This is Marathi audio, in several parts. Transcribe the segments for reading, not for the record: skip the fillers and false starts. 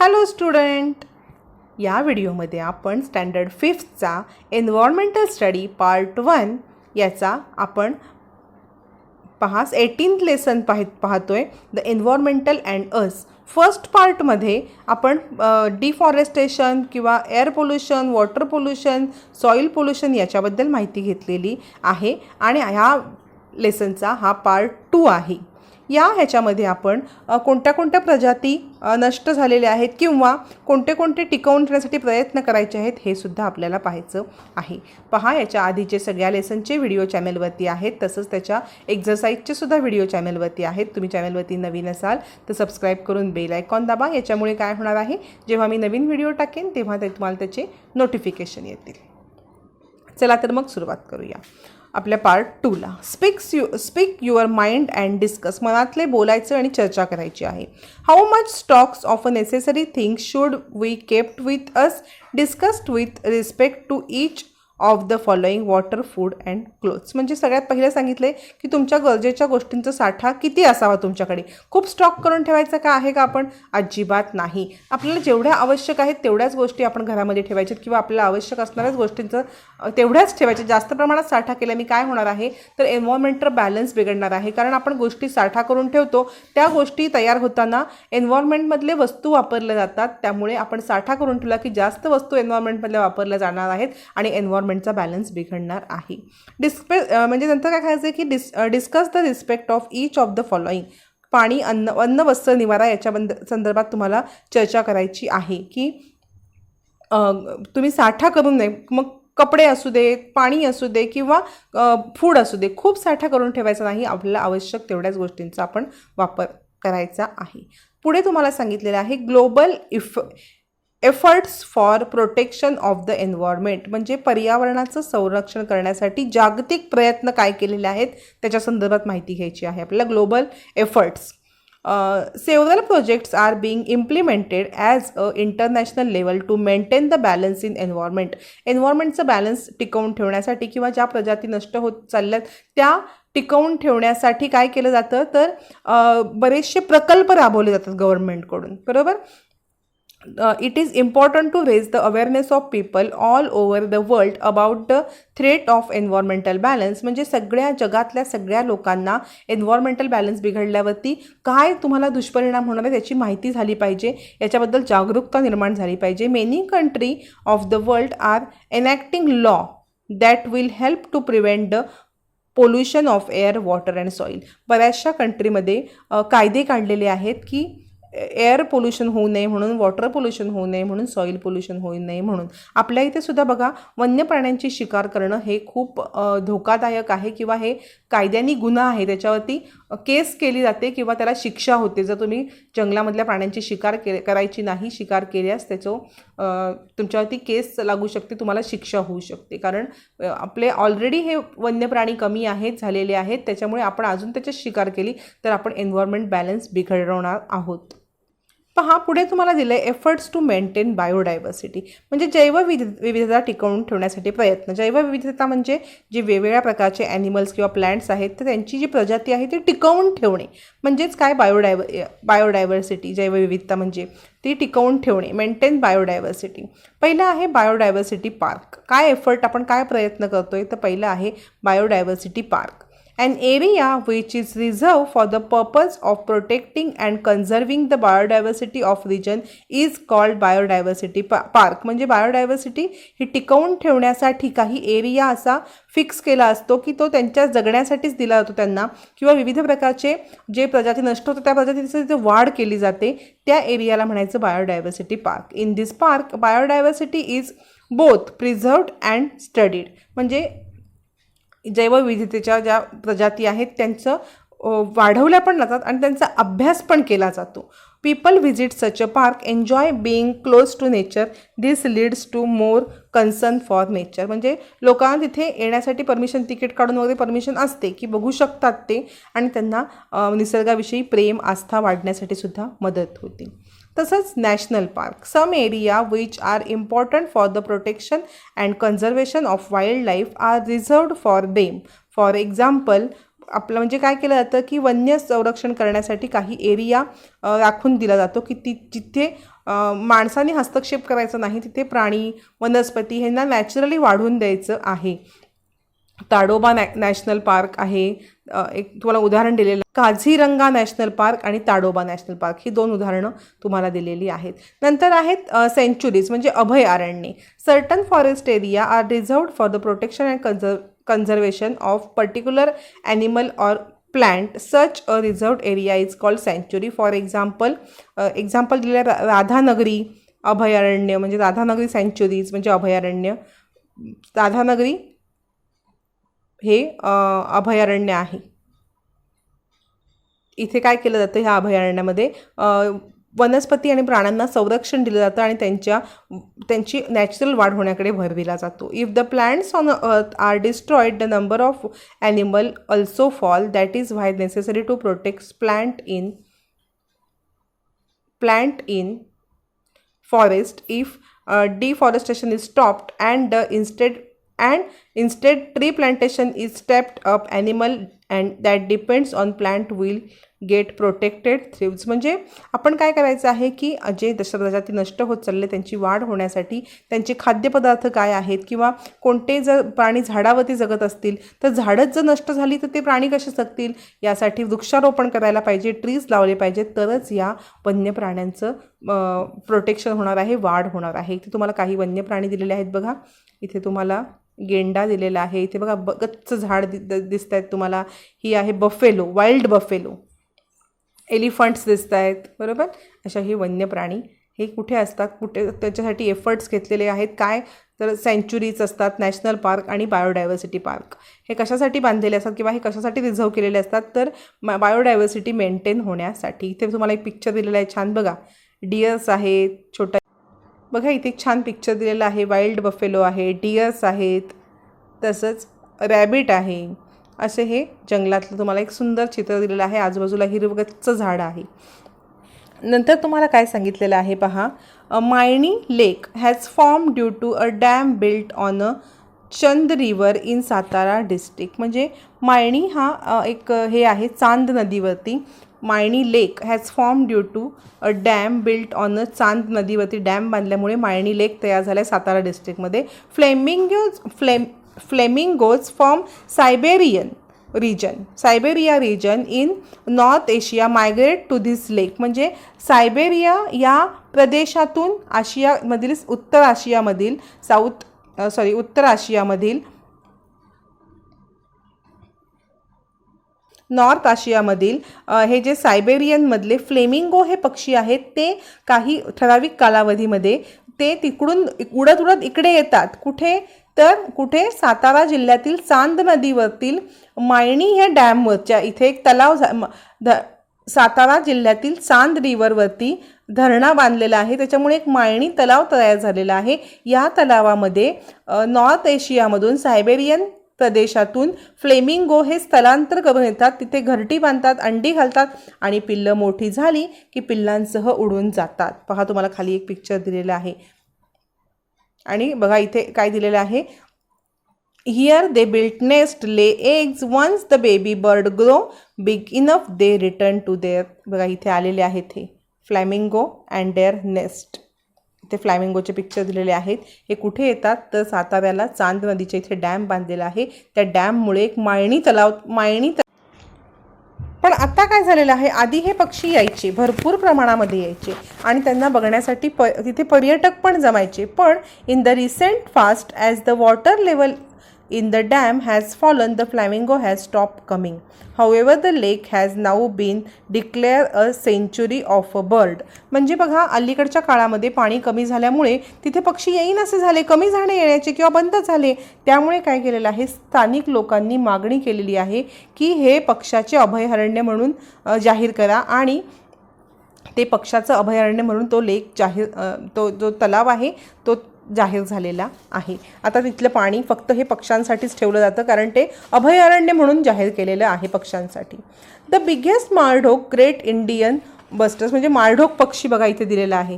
हॅलो स्टुडंट, या व्हिडिओमध्ये आपण स्टँडर्ड 5चा एन्व्हायरमेंटल स्टडी पार्ट 1 याचा आपण 18th लेसन पाहतोय, the environmental and us. First पार्टमध्ये आपण डिफॉरेस्टेशन किंवा air pollution, water pollution, soil pollution याच्याबद्दल माहिती घेतलेली आहे आणि ह्या लेसनचा हा पार्ट 2 आहे. ह्याच्यामध्ये आपण कोणत्या कोणत्या प्रजाती नष्ट झालेल्या आहेत किंवा कोणते कोणते टिकवून ठेवण्यासाठी प्रयत्न करायचे आहेत हे सुद्धा आपल्याला पाहायचं आहे. पहा, याच्या आधीचे सगळ्या लेसनचे व्हिडिओ चॅनलवरती आहेत, तसंच त्याच्या एक्झरसाइजचे सुद्धा व्हिडिओ चॅनलवरती आहेत. तुम्ही चॅनलवरती नवीन असाल तर सबस्क्राईब करून बेल आयकॉन दाबा. याच्यामुळे काय होणार आहे, जेव्हा मी नवीन व्हिडिओ टाकेन तेव्हा तुम्हाला त्याचे नोटिफिकेशन येतील. चला तर मग सुरुवात करूया आपल्या पार्ट 2ला. Speak your mind and discuss. मनातले बोलायचं आणि चर्चा करायची आहे. How much stocks of a necessary things should we kept with us, discussed with respect to each of the following water, food and clothes. म्हणजे सगळ्यात पहिलं सांगितले की तुमच्या गरजेच्या गोष्टींचा साठा किती असावा तुमच्याकडे. खूप स्टॉक करून ठेवायचं का आहे का आपण? अजिबात नाही. आपल्याला जेवढ्या आवश्यक आहेत तेवढ्याच गोष्टी आपण घरामध्ये ठेवायच्यात किंवा आपल्याला आवश्यक असणाऱ्याच गोष्टींचं तेवढ्याच ठेवायच्या. जास्त प्रमाणात साठा केल्याने काय होणार आहे तर एन्व्हायरमेंटल बॅलन्स बिघडणार आहे. कारण आपण गोष्टी साठा करून ठेवतो, त्या गोष्टी तयार होताना एन्व्हायरमेंटमधले वस्तू वापरल्या जातात. त्यामुळे आपण साठा करून ठेवला की जास्त वस्तू एन्व्हायरमेंटमधल्या वापरल्या जाणार आहेत आणि एन्व्हायरमेंटचा बॅलन्स बिघडणार आहे. म्हणजे नंतर काय करायचं की discuss the respect of each of the following. पाणी, अन्न, वस्त्र, निवारा याच्या संदर्भात तुम्हाला चर्चा करायची आहे की तुम्ही साठा करून नये. मग कपडे असू दे, पाणी असू दे किंवा फूड असू दे, खूप साठा करून ठेवायचा नाही. आपल्याला आवश्यक तेवढ्याच गोष्टींचा आपण वापर करायचा आहे. पुढे तुम्हाला सांगितलेलं आहे global efforts for protection of the environment. म्हणजे पर्यावरणाचं संरक्षण करण्यासाठी जागतिक प्रयत्न काय केलेले आहेत त्याच्या संदर्भात माहिती घ्यायची आहे आपल्याला. Global efforts. Several projects are being implemented as a international level to maintain the balance in environment. एन्व्हायरमेंटचं बॅलन्स टिकवून ठेवण्यासाठी किंवा ज्या प्रजाती नष्ट होत चालल्यात त्या टिकवून ठेवण्यासाठी काय केलं जातं तर बरेचसे प्रकल्प राबवले जातात गव्हर्नमेंटकडून, बरोबर. It is important to raise the awareness of people all over the world about the threat of environmental balance. म्हणजे सगळ्या जगातल्या सगळ्या लोकांना एन्व्हायरमेंटल बॅलन्स बिघडल्यावरती काय तुम्हाला दुष्परिणाम होणार आहे त्याची माहिती झाली पाहिजे, याच्याबद्दल जागरूकता निर्माण झाली पाहिजे. Many country of the world are enacting law that will help to prevent the pollution of air, water and soil. बऱ्याचशा कंट्रीमध्ये कायदे काढलेले आहेत की एअर पोल्युशन होऊ नये म्हणून, वॉटर पोल्युशन होऊ नये म्हणून, सॉईल पोल्युशन होऊ नये म्हणून. आपल्या इथे सुद्धा बघा, वन्य प्राण्यांची शिकार करणं हे खूप धोकादायक आहे किंवा हे कायद्याने गुन्हा आहे. त्याच्यावरती केस केली जाते किंवा त्याला शिक्षा होते. जर तुम्ही जंगलामधल्या प्राण्यांची शिकार करायची नाही, शिकार केल्यास तुमच्यावरती केस लागू शकते, तुम्हाला शिक्षा होऊ शकते. कारण आपले ऑलरेडी हे वन्य प्राणी कमी झालेले आहेत, त्याच्यामुळे आपण अजून त्याची शिकार केली तर आपण एन्व्हायरमेंट बॅलन्स बिघडवणार आहोत. पहा, पुढे तुम्हाला दिलं आहे एफर्ट्स टू मेंटेन बायोडायव्हर्सिटी. म्हणजे जैवविविधता टिकवून ठेवण्यासाठी प्रयत्न. जैवविविधता म्हणजे जे वेगवेगळ्या प्रकारचे ॲनिमल्स किंवा प्लांट्स आहेत तर त्यांची जी प्रजाती आहे ती टिकवून ठेवणे. म्हणजेच काय बायोडायव्हर्सिटी, जैवविविधता म्हणजे ती टिकवून ठेवणे, मेंटेन बायोडायव्हर्सिटी. पहिलं आहे बायोडायव्हर्सिटी पार्क. काय एफर्ट, आपण काय प्रयत्न करतोय तर पहिलं आहे biodiversity park. An area which is reserved for the purpose of protecting and conserving the biodiversity of region is called biodiversity park. म्हणजे बायोडायव्हर्सिटी ही टिकवून ठेवण्यासाठी काही एरिया असा फिक्स केला असतो की तो त्यांच्या जगण्यासाठीच दिला जातो त्यांना, किंवा विविध प्रकारचे जे प्रजाती नष्ट होतात त्या प्रजातीची तिथे वाढ केली जाते, त्या एरियाला म्हणायचं biodiversity park. In this park biodiversity is both preserved and studied. म्हणजे जैवविविधतेच्या ज्या प्रजाती आहेत त्यांचं वाढवल्या पण जातात आणि त्यांचा अभ्यास पण केला जातो. People visit such a park, enjoy being close to nature, this leads to more concern for nature. म्हणजे लोकांना तिथे येण्यासाठी परमिशन, तिकीट काढून वगैरे परमिशन असते की बघू शकतात ते, आणि त्यांना निसर्गाविषयी प्रेम, आस्था वाढण्यासाठी सुद्धा मदत होते. तसंच national park. Some area which are important for the protection and conservation of wild life are reserved for them. For example, आपलं म्हणजे काय केलं जातं की वन्य संरक्षण करण्यासाठी काही एरिया राखून दिला जातो की जिथे माणसाने हस्तक्षेप करायचा नाही, तिथे प्राणी वनस्पती ह्यांना नॅचरली वाढून द्यायचं आहे. ताडोबा नॅशनल पार्क आहे, एक तुम्हाला उदाहरण दिलेलं. काझीरंगा नॅशनल पार्क आणि ताडोबा नॅशनल पार्क ही 2 उदाहरणं तुम्हाला दिलेली आहेत. नंतर आहेत सेंच्युरीज म्हणजे अभयारण्ये. Certain forest area are reserved for the protection and conservation of particular animal or plant. Such a reserved area is called sanctuary. For example, example दिले राधानगरी अभयारण्य म्हणजे राधानगरी सँच्युरीज म्हणजे अभयारण्य. राधानगरी हे अभयारण्य आहे. इथे काय केलं जातं, ह्या अभयारण्यामध्ये वनस्पती आणि प्राण्यांना संरक्षण दिलं जातं आणि त्यांची नॅचरल वाढ होण्याकडे भर दिला जातो. If the plants on earth are destroyed the number of animal also fall. That is why necessary to protect plant in forest. If deforestation is stopped and instead tree plantation is stepped up, animal and that depends on plant will get protected thrives. म्हणजे आपण काय करायचं आहे की जे प्रजाती नष्ट होत चालले त्यांची वाढ होण्यासाठी त्यांचे खाद्यपदार्थ काय आहेत किंवा कोणते जर प्राणी झाडावरती जगत असतील तर झाडच जर नष्ट झाली तर ते प्राणी कसे जगतील, यासाठी वृक्षारोपण करायला पाहिजे, ट्रीज लावले पाहिजेत, तरच या वन्य प्राण्यांचं प्रोटेक्शन होणार आहे, वाढ होणार आहे. इथे तुम्हाला काही वन्य प्राणी दिलेले आहेत बघा. इथे तुम्हाला गेंडा दिलेला आहे, इथे बघा गच्च झाड दिसत आहेत तुम्हाला. ही आहे बफेलो, वाईल्ड बफेलो. एलिफंट्स दिसत आहेत, बरोबर. अशा हे वन्य प्राणी हे कुठे असतात, कुठे त्याच्यासाठी एफर्ट्स घेतलेले आहेत. काय तर सँच्युरीज असतात, नॅशनल पार्क आणि बायोडायव्हर्सिटी पार्क. हे कशासाठी बांधलेले असतात किंवा हे कशासाठी रिझर्व केलेले असतात, तर बायोडायव्हर्सिटी मेंटेन होण्यासाठी. इथे तुम्हाला एक पिक्चर दिलेला आहे छान बघा. डिअर्स आहेत छोटा बघा, इथे एक छान पिक्चर दिलेला आहे. वाईल्ड बफेलो आहे, डिअर्स आहेत, तसंच रॅबिट आहे. असे हे जंगलातलं तुम्हाला एक सुंदर चित्र दिलेलं आहे. आजूबाजूला हिरवगच्च झाड आहे. नंतर तुम्हाला काय सांगितलेलं आहे पहा. Mayani lake has form due to a dam built on a Chand river in Satara district. म्हणजे मायणी हा एक हे आहे चांद नदीवरती. Mayani lake has form due to a dam built on a Chand नदीवरती डॅम बांधल्यामुळे मायणी लेक तयार झाला आहे सातारा डिस्ट्रिक्टमध्ये. Flamingos from Siberia region in North Asia migrate to this lake. म्हणजे सायबेरिया या प्रदेशातून उत्तर आशियामधील नॉर्थ आशियामधील हे जे सायबेरियनमधले फ्लेमिंगो हे पक्षी आहेत ते काही ठराविक कालावधीमध्ये ते तिकडून उडत इकडे येतात. कुठे सातारा जिल्ह्यातील चांद नदीवरतील मायणी ह्या डॅमवरच्या इथे एक तलाव सातारा जिल्ह्यातील चांद रिव्हरवरती धरणा बांधलेला आहे. त्याच्यामुळे एक मायणी तलाव तयार झालेला आहे. या तलावामध्ये नॉर्थ एशियामधून सायबेरियन प्रदेशातून फ्लेमिंगो हे स्थलांतर करून येतात. तिथे घरटी बांधतात, अंडी घालतात आणि पिल्लं मोठी झाली की पिल्लांसह उडून जातात. पहा तुम्हाला खाली एक पिक्चर दिलेला आहे आणि बघा इथे काय दिलेलं आहे. Here they built nest, lay eggs. Once the baby bird grow big enough they return to there. बघा इथे आलेले आहेत हे फ्लॅमिंगो अँड देअर नेस्ट. इथे फ्लॅमिंगोचे पिक्चर दिलेले आहेत. हे कुठे येतात तर साताऱ्याला चांद नदीच्या इथे डॅम बांधलेला आहे. त्या डॅममुळे एक मायणी पण आता काय झालेलं आहे, आधी हे पक्षी यायचे, भरपूर प्रमाणामध्ये यायचे आणि त्यांना बघण्यासाठी तिथे पर्यटक पण जमायचे. पण in the recent fast as the water level in the dam has fallen, the flamingo has stopped coming. However, the lake has now been declared a sanctuary of a bird. म्हणजे बघा अलीकडच्या काळामध्ये पाणी कमी झाल्यामुळे तिथे पक्षी येईनसे झाले, कमी झाले येण्याचे किंवा बंद झाले. त्यामुळे काय केलेलं आहे, स्थानिक लोकांनी मागणी केलेली आहे की हे पक्षाचे अभयारण्य म्हणून जाहीर करा आणि ते पक्षाचं अभयारण्य म्हणून तो लेक तो जो तलाव आहे तो जाहीर झालेला आहे. आता तिथलं पाणी फक्त हे पक्ष्यांसाठीच ठेवलं जातं कारण ते अभयारण्य म्हणून जाहीर केलेलं आहे पक्ष्यांसाठी. द बिगेस्ट माळढोक ग्रेट इंडियन बस्टर्स म्हणजे माळढोक पक्षी बघा इथे दिलेला आहे.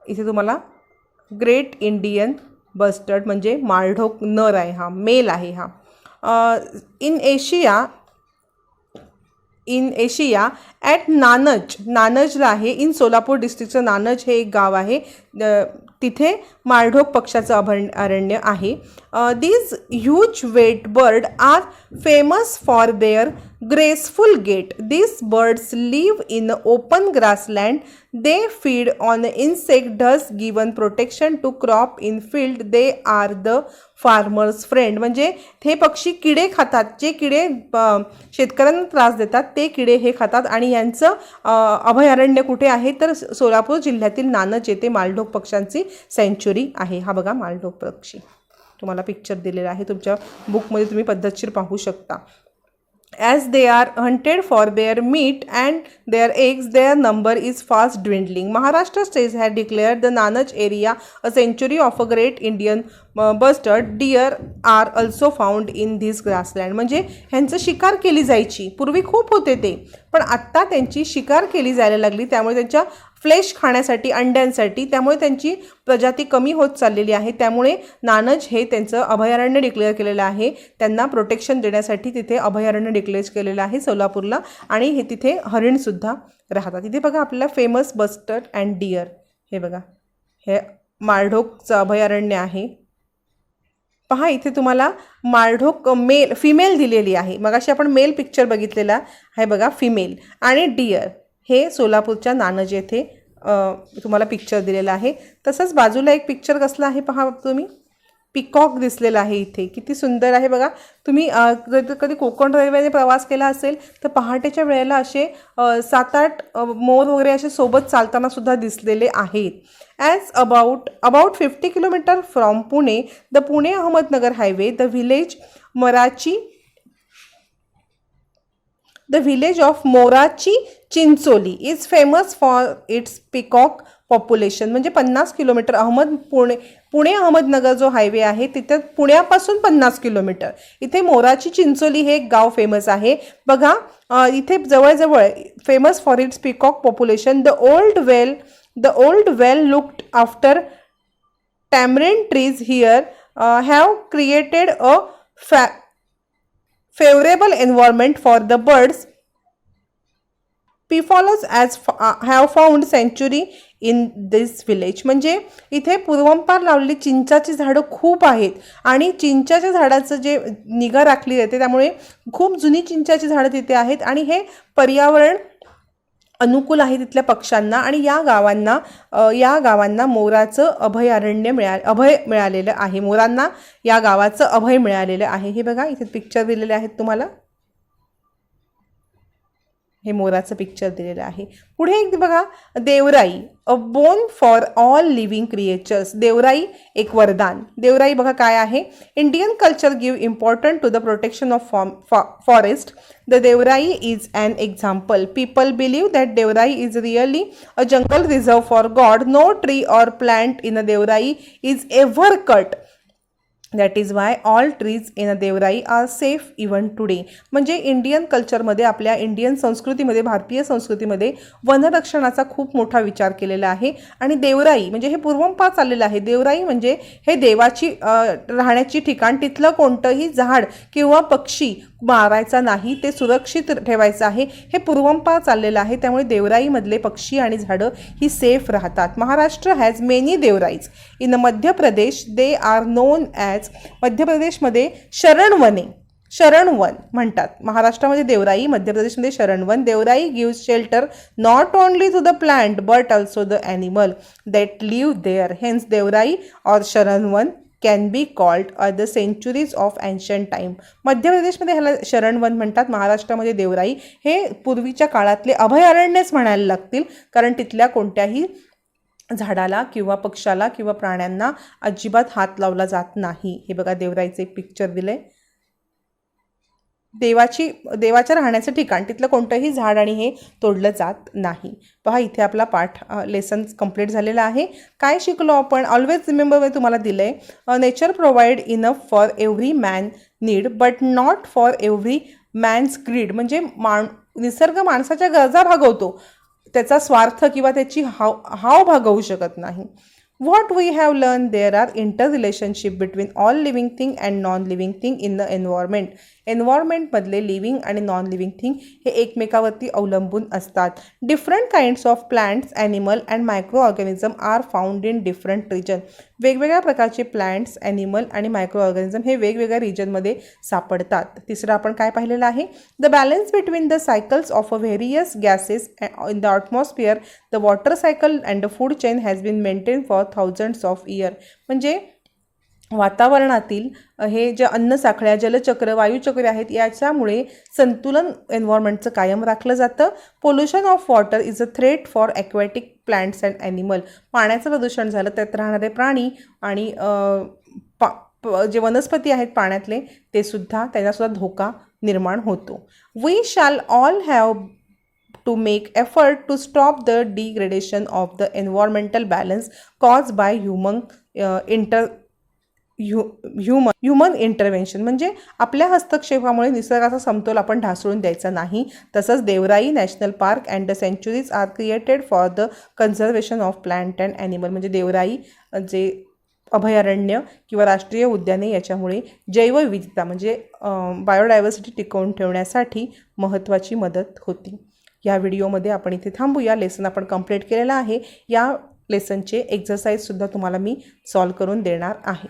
इथे तुम्हाला ग्रेट इंडियन बस्टर्ड म्हणजे माळढोक नर आहे, हा मेल आहे. हा in Asia in Asia at Nannaj, नानजला आहे, इन सोलापूर डिस्ट्रिक्टचं नानज हे एक गाव आहे, तिथे माळढोक पक्ष्याचं अभयारण्य आहे. These huge weight bird are famous for their graceful gait. These birds live in open grassland. They feed on insect, thus given protection to crop in field. They are the farmers friend. म्हणजे हे पक्षी किडे खातात, जे किडे शेतकऱ्यांना त्रास देतात ते किडे हे खातात. आणि यांचं अभयारण्य कुठे आहे तर सोलापूर जिल्ह्यातील नानज येथे माळढोक पक्ष्यांची सँच्युरी आहे. हा बघा माळढोक पक्षी, तुम्हाला पिक्चर दिलेला आहे, तुमच्या बुकमध्ये तुम्ही पद्धतशीर पाहू शकता. As they are hunted for their meat and their eggs, their number is fast dwindling. Maharashtra state had declared the Nanaj area a sanctuary of a great Indian bustard. Deer are also found in this grassland. म्हणजे ह्यांचं शिकार केली जायची, पूर्वी खूप होते ते, पण आत्ता त्यांची शिकार केली जायला लागली, त्यामुळे त्यांच्या फ्लेश खाण्यासाठी, अंड्यांसाठी, त्यामुळे त्यांची प्रजाती कमी होत चाललेली आहे. त्यामुळे नानज हे त्यांचं अभयारण्य डिक्लेअर केलेलं आहे. त्यांना प्रोटेक्शन देण्यासाठी तिथे अभयारण्य डिक्लेअर केलेलं आहे सोलापूरला. आणि हे तिथे हरिणसुद्धा राहतात. तिथे बघा आपल्याला फेमस बस्टर्ड अँड डिअर, हे बघा हे माळढोकचं अभयारण्य आहे. पहा इथे तुम्हाला माळढोक फिमेल दिलेली आहे. मगाशी आपण मेल पिक्चर बघितलेला आहे बघा, फिमेल. आणि डिअर हे सोलापूरच्या नानज येथे तुम्हाला पिक्चर दिलेला आहे. तसंच बाजूला एक पिक्चर कसला आहे पहा तुम्ही, पिकॉक दिसलेला आहे इथे, किती सुंदर आहे बघा. तुम्ही कधी कोकण रेल्वेने प्रवास केला असेल तर पहाटेच्या वेळेला असे 7-8 मोर वगैरे असे सोबत चालताना सुद्धा दिसलेले आहेत. As about 50 kilometre from Pune, the Pune Ahmednagar highway, The village of Morachi Chincholi is famous for its peacock population. म्हणजे 50 किलोमीटर पुणे अहमदनगर जो हायवे आहे तिथे पुण्यापासून 50 किलोमीटर इथे मोराची चिंचोली हे एक गाव फेमस आहे. बघा इथे जवळजवळ famous for its peacock population. The old well looked after tamarind trees here have created a favorable environment for the birds. Peafolos have found sanctuary in this village. म्हणजे इथे पूर्वंपार लावलेली चिंचाची झाडं खूप आहेत आणि चिंचाच्या झाडाचं जे निगा राखली जाते त्यामुळे खूप जुनी चिंचाची झाडं तिथे आहेत आणि हे पर्यावरण अनुकूल आहे तिथल्या पक्ष्यांना. आणि या गावांना मोराचं अभय मिळालेलं आहे. मोरांना या गावाचं अभय मिळालेलं आहे. हे बघा इथे पिक्चर दिलेले आहेत तुम्हाला, हे मोराचं पिक्चर दिलेलं आहे. पुढे एक बघा Devrai, a boon for all living creatures. Devrai एक वरदान. देवराई बघा काय आहे, Indian culture give important to the protection of forest. The Devrai is an example. People believe that Devrai is really a jungle reserve for God. No tree or plant in a Devrai is ever cut. That is why all trees in a Devrai are safe even today. म्हणजे इंडियन कल्चरमध्ये, आपल्या इंडियन संस्कृतीमध्ये, भारतीय संस्कृतीमध्ये वनरक्षणाचा खूप मोठा विचार केलेला आहे. आणि देवराई म्हणजे हे पूर्वंपार चाललेलं आहे. देवराई म्हणजे हे देवाची राहण्याची ठिकाण. तिथलं कोणतंही झाड किंवा पक्षी मारायचा नाही, ते सुरक्षित ठेवायचं आहे. हे पूर्वंपार चाललेलं आहे. त्यामुळे देवराईमधले पक्षी आणि झाडं ही सेफ राहतात. Maharashtra has many Devrais. In Madhya Pradesh they are known as, Madhya प्रदेशमध्ये शरणवन म्हणतात. महाराष्ट्रामध्ये देवराई, मध्य प्रदेशमध्ये शरणवन. Devrai gives shelter not only to the plant but also the animal that live there. Hence Devrai और Sharanvan can be called the sanctuaries of ancient time. Madhya प्रदेशमध्ये ह्याला शरणवन म्हणतात, महाराष्ट्रामध्ये देवराई. हे पूर्वीच्या काळातले अभयारण्यच म्हणायला लागतील, कारण तिथल्या कोणत्याही झाडाला किंवा पक्षाला किंवा प्राण्यांना अजिबात हात लावला जात नाही. हे बघा देवराईचं एक पिक्चर दिलंय. देवाच्या राहण्याचं ठिकाण, तिथलं कोणतंही झाड आणि हे तोडलं जात नाही. पहा इथे आपला पाठ लेसन कंप्लीट झालेला आहे. काय शिकलो आपण? ऑलवेज रिमेंबर तुम्हाला दिलंय, nature provide enough for every man need but not for every man's greed. म्हणजे निसर्ग माणसाच्या गरजा भागवतो, त्याचा स्वार्थ किंवा त्याची हाव भागवू शकत नाही. What we have learned, there are interrelationship between all living thing and non-living thing in the environment. एन्व्हायरमेंटमधले लिव्हिंग आणि नॉन लिव्हिंग थिंग हे एकमेकावरती अवलंबून असतात. Different kinds of plants, animal and microorganism are found in different region. वेगवेगळ्या प्रकारचे प्लांट्स, ॲनिमल आणि मायक्रो ऑर्गॅनिझम हे वेगवेगळ्या रिजनमध्ये सापडतात. तिसरं आपण काय पाहिलेलं आहे, the balance between the cycles of a various gases in the atmosphere, the water cycle and the food chain has been maintain for thousands of year. म्हणजे वातावरणातील हे जे अन्नसाखळ्या, जलचक्र, वायुचक्र आहेत याच्यामुळे संतुलन एन्व्हायरमेंटचं कायम राखलं जातं. Pollution of water is a threat for aquatic plants and animal. पाण्याचं प्रदूषण झालं त्यात राहणारे प्राणी आणि जे वनस्पती आहेत पाण्यातले ते सुद्धा, त्यांनासुद्धा धोका निर्माण होतो. We shall all have to make effort to stop the degradation of the environmental balance caused by human intervention. म्हणजे आपल्या हस्तक्षेपामुळे निसर्गाचा समतोल आपण ढासळून द्यायचा नाही. तसंच Devrai national park and the sanctuaries are created for the conservation of plant and animal. म्हणजे देवराई जे अभयारण्य किंवा राष्ट्रीय उद्याने याच्यामुळे जैवविविधता म्हणजे बायोडायव्हर्सिटी टिकवून ठेवण्यासाठी महत्त्वाची मदत होती. या व्हिडिओमध्ये आपण इथे थांबूया. लेसन आपण कंप्लीट केलेला आहे. या लेसनचे एक्झरसाईजसुद्धा तुम्हाला मी सॉल्व करून देणार आहे.